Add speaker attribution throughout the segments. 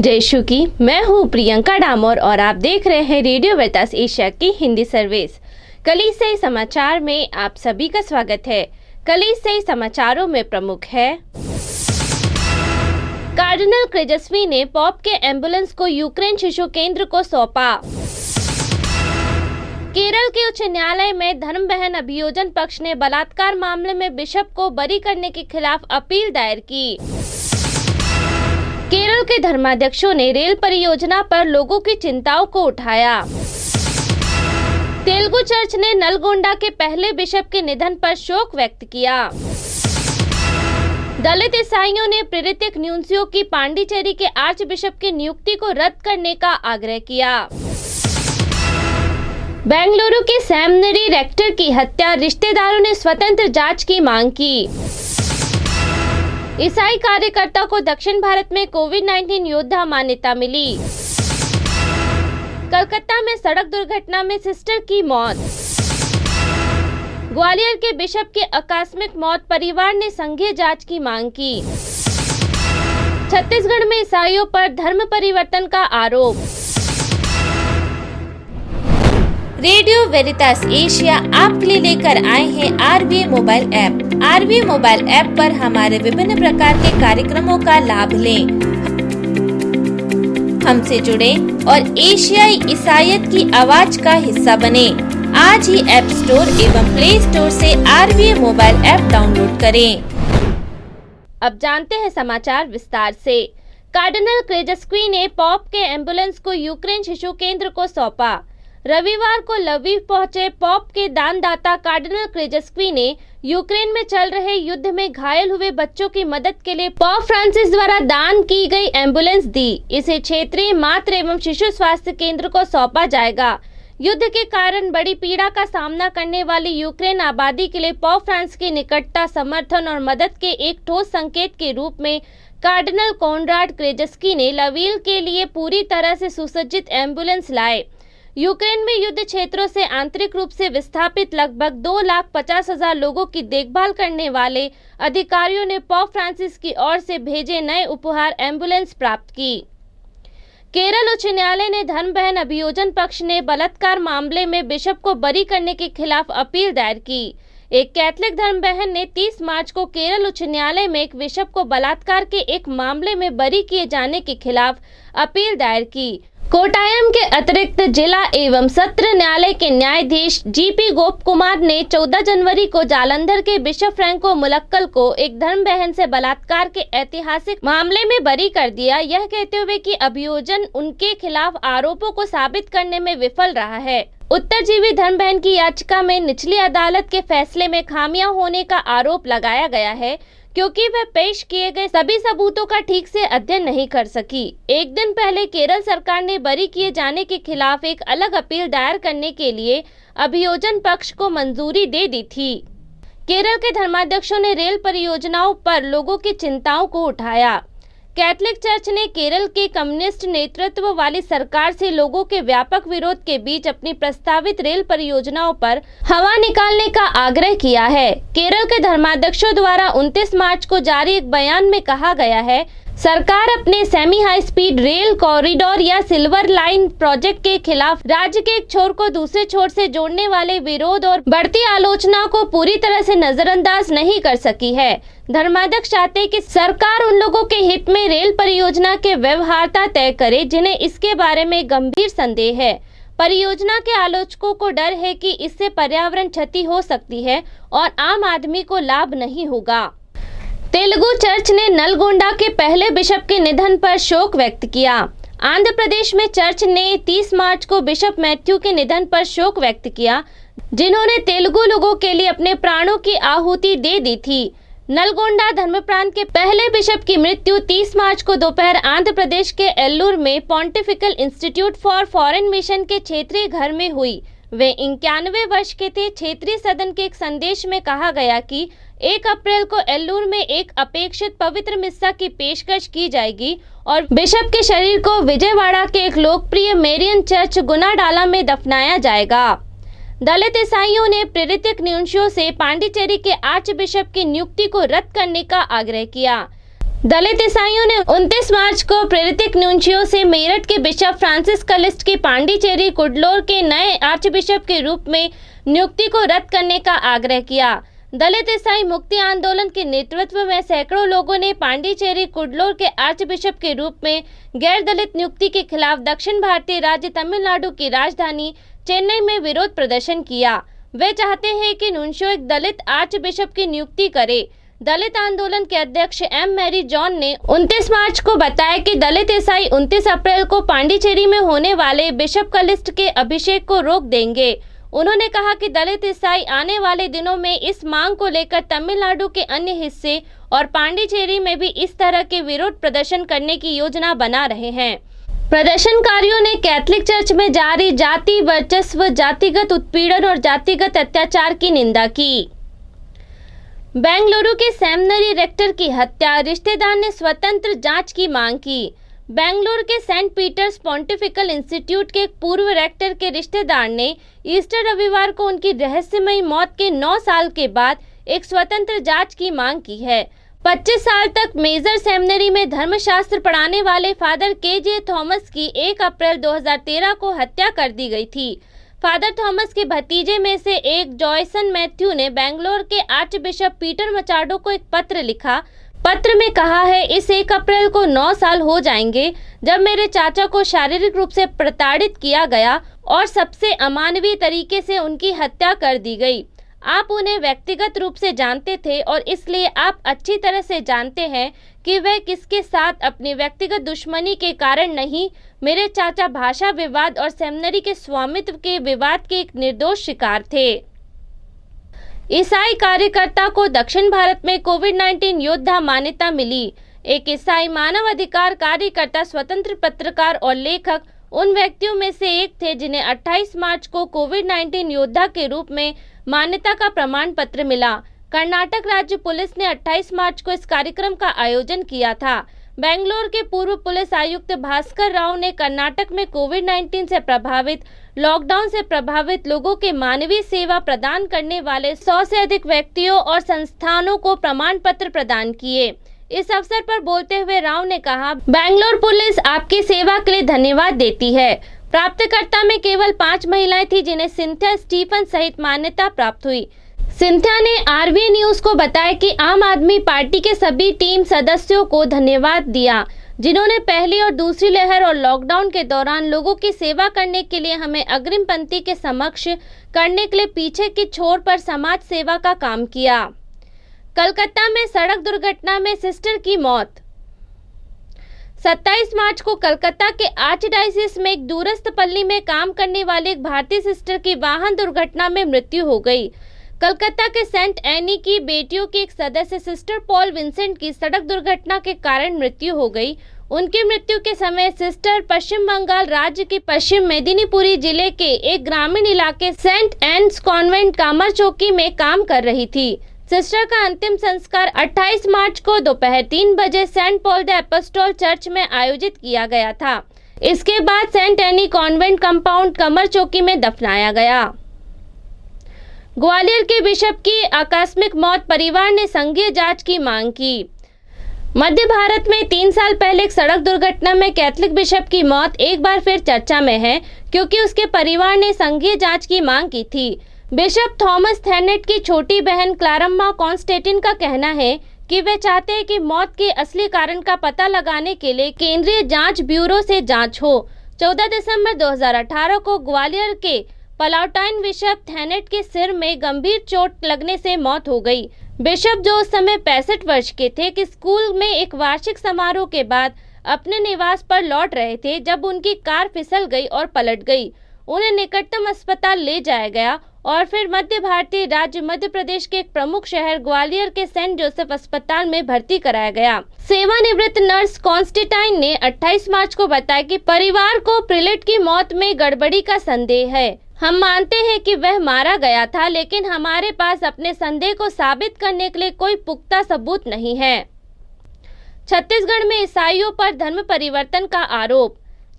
Speaker 1: जय यीशु की। मैं हूँ प्रियंका डामोर और आप देख रहे हैं रेडियो वेरितास एशिया की हिंदी सर्विस। कलीसियाई समाचार में आप सभी का स्वागत है। कलीसियाई समाचारों में प्रमुख है, कार्डिनल क्रेजस्वी ने पॉप के एम्बुलेंस को यूक्रेन शिशु केंद्र को सौंपा। केरल के उच्च न्यायालय में धर्म बहन अभियोजन पक्ष ने बलात्कार मामले में बिशप को बरी करने के खिलाफ अपील दायर की। केरल के धर्माध्यक्षों ने रेल परियोजना पर लोगों की चिंताओं को उठाया। तेलुगु चर्च ने नलगोंडा के पहले बिशप के निधन पर शोक व्यक्त किया। दलित ईसाइयों ने प्रेरित न्यूंसियो की पांडिचेरी के आर्च बिशप की नियुक्ति को रद्द करने का आग्रह किया। बेंगलुरु के सेमिनरी रेक्टर की हत्या, रिश्तेदारों ने स्वतंत्र जांच की मांग की। ईसाई कार्यकर्ता को दक्षिण भारत में कोविड-19 योद्धा मान्यता मिली। कलकत्ता में सड़क दुर्घटना में सिस्टर की मौत। ग्वालियर के बिशप की आकस्मिक मौत, परिवार ने संघीय जांच की मांग की। छत्तीसगढ़ में ईसाइयों पर धर्म परिवर्तन का आरोप। रेडियो वेरितास एशिया आपके लिए लेकर आए हैं आरवीए मोबाइल ऐप। आरवीए मोबाइल ऐप पर हमारे विभिन्न प्रकार के कार्यक्रमों का लाभ लें, हमसे जुड़े और एशियाई ईसाईयत की आवाज का हिस्सा बने। आज ही ऐप स्टोर एवं प्ले स्टोर से आरवीए मोबाइल ऐप डाउनलोड करें। अब जानते हैं समाचार विस्तार से। कार्डिनल क्रेजस्वी ने पॉप के एम्बुलेंस को यूक्रेन शिशु केंद्र को सौंपा। रविवार को लवीव पहुंचे पॉप के दानदाता कार्डिनल क्रेजस्वी ने यूक्रेन में चल रहे युद्ध में घायल हुए बच्चों की मदद के लिए पॉप फ्रांसिस द्वारा दान की गई एम्बुलेंस दी। इसे क्षेत्रीय मातृ एवं शिशु स्वास्थ्य केंद्र को सौंपा जाएगा। युद्ध के कारण बड़ी पीड़ा का सामना करने वाली यूक्रेन आबादी के लिए पॉप फ्रांसिस की निकटता, समर्थन और मदद के एक ठोस संकेत के रूप में कार्डिनल कोनराड क्रेजस्वी ने लवीव के लिए पूरी तरह से सुसज्जित एम्बुलेंस लाए। यूक्रेन में युद्ध क्षेत्रों से आंतरिक रूप से विस्थापित लगभग 2,50,000 लोगों की देखभाल करने वाले अधिकारियों ने पॉप फ्रांसिस की ओर से भेजे नए उपहार एम्बुलेंस प्राप्त की। केरल उच्च न्यायालय ने धर्म बहन अभियोजन पक्ष ने बलात्कार मामले में बिशप को बरी करने के खिलाफ अपील दायर की। एक कैथोलिक धर्म बहन ने 30 मार्च को केरल उच्च न्यायालय में एक बिशप को बलात्कार के एक मामले में बरी किए जाने के खिलाफ अपील दायर की। कोटायम के अतिरिक्त जिला एवं सत्र न्यायालय के न्यायाधीश जीपी गोप कुमार ने 14 जनवरी को जालंधर के बिशप फ्रैंको मुलक्कल को एक धर्म बहन से बलात्कार के ऐतिहासिक मामले में बरी कर दिया, यह कहते हुए कि अभियोजन उनके खिलाफ आरोपों को साबित करने में विफल रहा है। उत्तरजीवी धर्म बहन की याचिका में निचली अदालत के फैसले में खामियां होने का आरोप लगाया गया है, क्योंकि वह पेश किए गए सभी सबूतों का ठीक से अध्ययन नहीं कर सकी। एक दिन पहले केरल सरकार ने बरी किए जाने के खिलाफ एक अलग अपील दायर करने के लिए अभियोजन पक्ष को मंजूरी दे दी थी। केरल के धर्माध्यक्षों ने रेल परियोजनाओं पर लोगों की चिंताओं को उठाया। कैथोलिक चर्च ने केरल के कम्युनिस्ट नेतृत्व वाली सरकार से लोगों के व्यापक विरोध के बीच अपनी प्रस्तावित रेल परियोजनाओं पर हवा निकालने का आग्रह किया है। केरल के धर्माध्यक्षों द्वारा 29 मार्च को जारी एक बयान में कहा गया है, सरकार अपने semi high speed rail corridor या सिल्वर लाइन प्रोजेक्ट के खिलाफ राज्य के एक छोर को दूसरे छोर से जोड़ने वाले विरोध और बढ़ती आलोचना को पूरी तरह से नजरअंदाज नहीं कर सकी है। धर्माध्यक्ष चाहते हैं कि सरकार उन लोगों के हित में रेल परियोजना के व्यवहार्यता तय करे जिन्हें इसके बारे में गंभीर संदेह है। परियोजना के आलोचकों को डर है कि इससे पर्यावरण क्षति हो सकती है और आम आदमी को लाभ नहीं होगा। तेलुगु चर्च ने नलगोंडा के पहले बिशप के निधन पर शोक व्यक्त किया। आंध्र प्रदेश में चर्च ने 30 मार्च को बिशप मैथ्यू के निधन पर शोक व्यक्त किया, जिन्होंने तेलुगु लोगों के लिए अपने प्राणों की आहुति दे दी थी। नलगोंडा धर्मप्रांत के पहले बिशप की मृत्यु 30 मार्च को दोपहर आंध्र प्रदेश के एल्लूर में pontifical institute for foreign mission के क्षेत्रीय घर में हुई। वे 91 वर्ष के थे। क्षेत्रीय सदन के एक संदेश में कहा गया कि 1 अप्रैल को एल्लूर में एक अपेक्षित पवित्र मिस्सा की पेशकश की जाएगी और बिशप के शरीर को विजयवाड़ा के एक लोकप्रिय मेरियन चर्च गुनाडाला में दफनाया जाएगा। दलित ईसाइयों ने प्रेरित न्यूंसियो से पांडिचेरी के आर्च बिशप की नियुक्ति को रद्द करने का आग्रह किया। दलित ईसाइयों ने 29 मार्च को प्रेरित न्यूंचियो से मेरठ के बिशप फ्रांसिस कलिस्ट की पांडिचेरी कुडलोर के नए आर्चबिशप के रूप में नियुक्ति को रद्द करने का आग्रह किया। दलित ईसाई मुक्ति आंदोलन के नेतृत्व में सैकड़ों लोगों ने पांडिचेरी कुडलोर के आर्चबिशप के रूप में गैर दलित नियुक्ति के खिलाफ दक्षिण भारतीय राज्य तमिलनाडु की राजधानी चेन्नई में विरोध प्रदर्शन किया। वे चाहते हैं कि न्यूंचियो एक दलित आर्चबिशप की नियुक्ति करे। दलित आंदोलन के अध्यक्ष एम मैरी जॉन ने 29 मार्च को बताया कि दलित ईसाई 29 अप्रैल को पांडिचेरी में होने वाले बिशप कलिस्ट के अभिषेक को रोक देंगे। उन्होंने कहा कि दलित ईसाई आने वाले दिनों में इस मांग को लेकर तमिलनाडु के अन्य हिस्से और पांडिचेरी में भी इस तरह के विरोध प्रदर्शन करने की योजना बना रहे हैं। प्रदर्शनकारियों ने कैथोलिक चर्च में जारी जाति वर्चस्व, जातिगत उत्पीड़न और जातिगत अत्याचार की निंदा की। बेंगलुरु के सेमिनरी रेक्टर की हत्या, रिश्तेदार ने स्वतंत्र जांच की मांग की। बेंगलुरु के सेंट पीटर्स पॉन्टिफिकल इंस्टीट्यूट के एक पूर्व रेक्टर के रिश्तेदार ने ईस्टर रविवार को उनकी रहस्यमयी मौत के 9 साल के बाद एक स्वतंत्र जांच की मांग की है। 25 साल तक मेजर सेमिनरी में धर्मशास्त्र पढ़ाने वाले फादर के.जे. थॉमस की 1 अप्रैल 2013 को हत्या कर दी गई थी। फादर थॉमस के भतीजे में से एक जॉयसन मैथ्यू ने बेंगलोर के आर्चबिशप पीटर मचाडो को एक पत्र लिखा। पत्र में कहा है, इस 1 अप्रैल को 9 साल हो जाएंगे जब मेरे चाचा को शारीरिक रूप से प्रताड़ित किया गया और सबसे अमानवीय तरीके से उनकी हत्या कर दी गई। आप उन्हें व्यक्तिगत रूप से जानते थे और इसलिए आप अच्छी तरह से जानते हैं कि वे किसके साथ अपनी व्यक्तिगत दुश्मनी के कारण नहीं, मेरे चाचा भाषा विवाद और सेमिनरी के स्वामित्व के विवाद के एक निर्दोष शिकार थे। ईसाई कार्यकर्ता को दक्षिण भारत में कोविड-19 योद्धा मान्यता मिली। एक ईसाई मानव अधिकार कार्यकर्ता, स्वतंत्र पत्रकार और लेखक उन व्यक्तियों में से एक थे जिन्हें 28 मार्च को कोविड-19 योद्धा के रूप में मान्यता का प्रमाण पत्र मिला। कर्नाटक राज्य पुलिस ने 28 मार्च को इस कार्यक्रम का आयोजन किया था। बेंगलोर के पूर्व पुलिस आयुक्त भास्कर राव ने कर्नाटक में कोविड-19 से प्रभावित, लॉकडाउन से प्रभावित लोगों के मानवीय सेवा प्रदान करने वाले 100 से अधिक व्यक्तियों और संस्थानों को प्रमाण पत्र प्रदान किए। इस अवसर पर बोलते हुए राव ने कहा, बेंगलोर पुलिस आपकी सेवा के लिए धन्यवाद देती है। प्राप्तकर्ता में केवल 5 महिलाएं थी जिन्हें सिंथिया स्टीफन सहित मान्यता प्राप्त हुई। सिंथिया ने आरबीए न्यूज को बताया कि आम आदमी पार्टी के सभी टीम सदस्यों को धन्यवाद दिया जिन्होंने पहली और दूसरी लहर और लॉकडाउन के दौरान लोगों की सेवा करने के लिए हमें अग्रिम पंक्ति के समक्ष करने के लिए पीछे की छोर पर समाज सेवा का काम किया। कलकत्ता में सड़क दुर्घटना में सिस्टर की मौत। 27 मार्च को कलकत्ता के आर्चडायसिस में एक दूरस्थ पल्ली में काम करने वाली एक भारतीय सिस्टर की वाहन दुर्घटना में मृत्यु हो गई। कलकत्ता के सेंट एनी की बेटियों की एक सदस्य सिस्टर पॉल विंसेंट की सड़क दुर्घटना के कारण मृत्यु हो गई। उनकी मृत्यु के समय सिस्टर पश्चिम बंगाल राज्य के पश्चिम मेदिनीपुरी जिले के एक ग्रामीण इलाके सेंट एन्स कॉन्वेंट कामरचौकी में काम कर रही थी। सिस्टर का अंतिम संस्कार 28 मार्च को दोपहर 3 बजे Saint Paul the Apostle church में आयोजित किया गया था। इसके बाद Saint Anne convent compound Kamarchauki में दफनाया गया। ग्वालियर के बिशप की आकस्मिक मौत, परिवार ने संघीय जांच की मांग की। मध्य भारत में 3 साल पहले एक सड़क दुर्घटना में कैथोलिक बिशप की मौत एक बार फिर चर्चा में है क्योंकि उसके परिवार ने संघीय जांच की मांग की थी। बिशप थॉमस थेनेट की छोटी बहन क्लारम्मा कॉन्स्टेंटिन का कहना है कि वे चाहते हैं कि मौत के असली कारण का पता लगाने के लिए केंद्रीय जांच ब्यूरो से जांच हो। 14 दिसंबर 2018 को ग्वालियर के पलाउटाइन बिशप थेनेट के सिर में गंभीर चोट लगने से मौत हो गई। बिशप, जो उस समय 65 वर्ष के थे, कि स्कूल में एक वार्षिक समारोह के बाद अपने निवास पर लौट रहे थे जब उनकी कार फिसल गई और पलट गई। उन्हें निकटतम अस्पताल ले जाया गया और फिर मध्य भारतीय राज्य मध्य प्रदेश के एक प्रमुख शहर ग्वालियर के सेंट जोसेफ अस्पताल में भर्ती कराया गया। सेवानिवृत्त नर्स कॉन्स्टेंटाइन ने 28 मार्च को बताया कि परिवार को प्रिलेट की मौत में गड़बड़ी का संदेह है। हम मानते हैं कि वह मारा गया था, लेकिन हमारे पास अपने संदेह को साबित करने के लिए कोई पुख्ता सबूत नहीं है। छत्तीसगढ़ में ईसाइयों पर धर्म परिवर्तन का आरोप।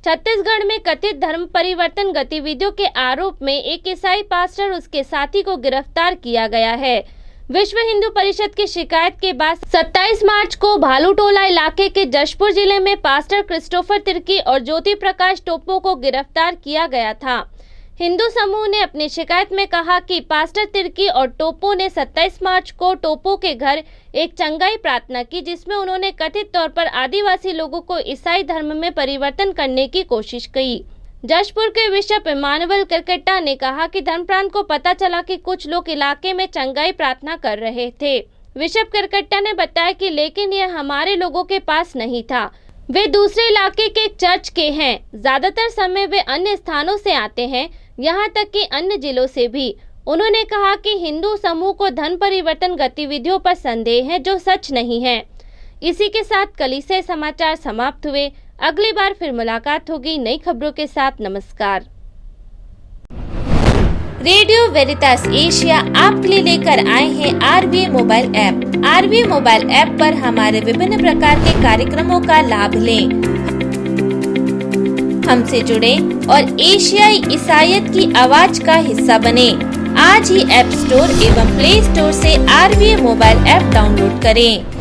Speaker 1: छत्तीसगढ़ में कथित धर्म परिवर्तन गतिविधियों के आरोप में एक ईसाई पास्टर उसके साथी को गिरफ्तार किया गया है। विश्व हिंदू परिषद की शिकायत के बाद 27 मार्च को भालूटोला इलाके के जशपुर जिले में पास्टर क्रिस्टोफर तिर्की और ज्योति प्रकाश टोप्पो को गिरफ्तार किया गया था। हिंदू समूह ने अपनी शिकायत में कहा कि पास्टर तिर्की और टोप्पो ने 27 मार्च को टोप्पो के घर एक चंगाई प्रार्थना की, जिसमें उन्होंने कथित तौर पर आदिवासी लोगों को ईसाई धर्म में परिवर्तन करने की कोशिश की। जशपुर के बिशप इमानुएल करकट्टा ने कहा कि धर्मप्रांत को पता चला कि कुछ लोग इलाके में चंगाई प्रार्थना कर रहे थे। बिशप करकट्टा ने बताया कि लेकिन यह हमारे लोगों के पास नहीं था, वे दूसरे इलाके के एक चर्च के हैं। ज्यादातर समय वे अन्य स्थानों से आते हैं, यहाँ तक कि अन्य जिलों से भी। उन्होंने कहा कि हिंदू समूह को धर्म परिवर्तन गतिविधियों पर संदेह है, जो सच नहीं है। इसी के साथ कलीसिया समाचार समाप्त हुए। अगली बार फिर मुलाकात होगी नई खबरों के साथ। नमस्कार। रेडियो वेरितास एशिया आपके लिए लेकर आए हैं RVA mobile app. RVA mobile app पर हमारे विभिन्न प्रकार के कार्यक्रमों का लाभ लें, हमसे जुड़े और एशियाई ईसाईयत की आवाज का हिस्सा बने। आज ही ऐप स्टोर एवं प्ले स्टोर से RVA मोबाइल ऐप डाउनलोड करें।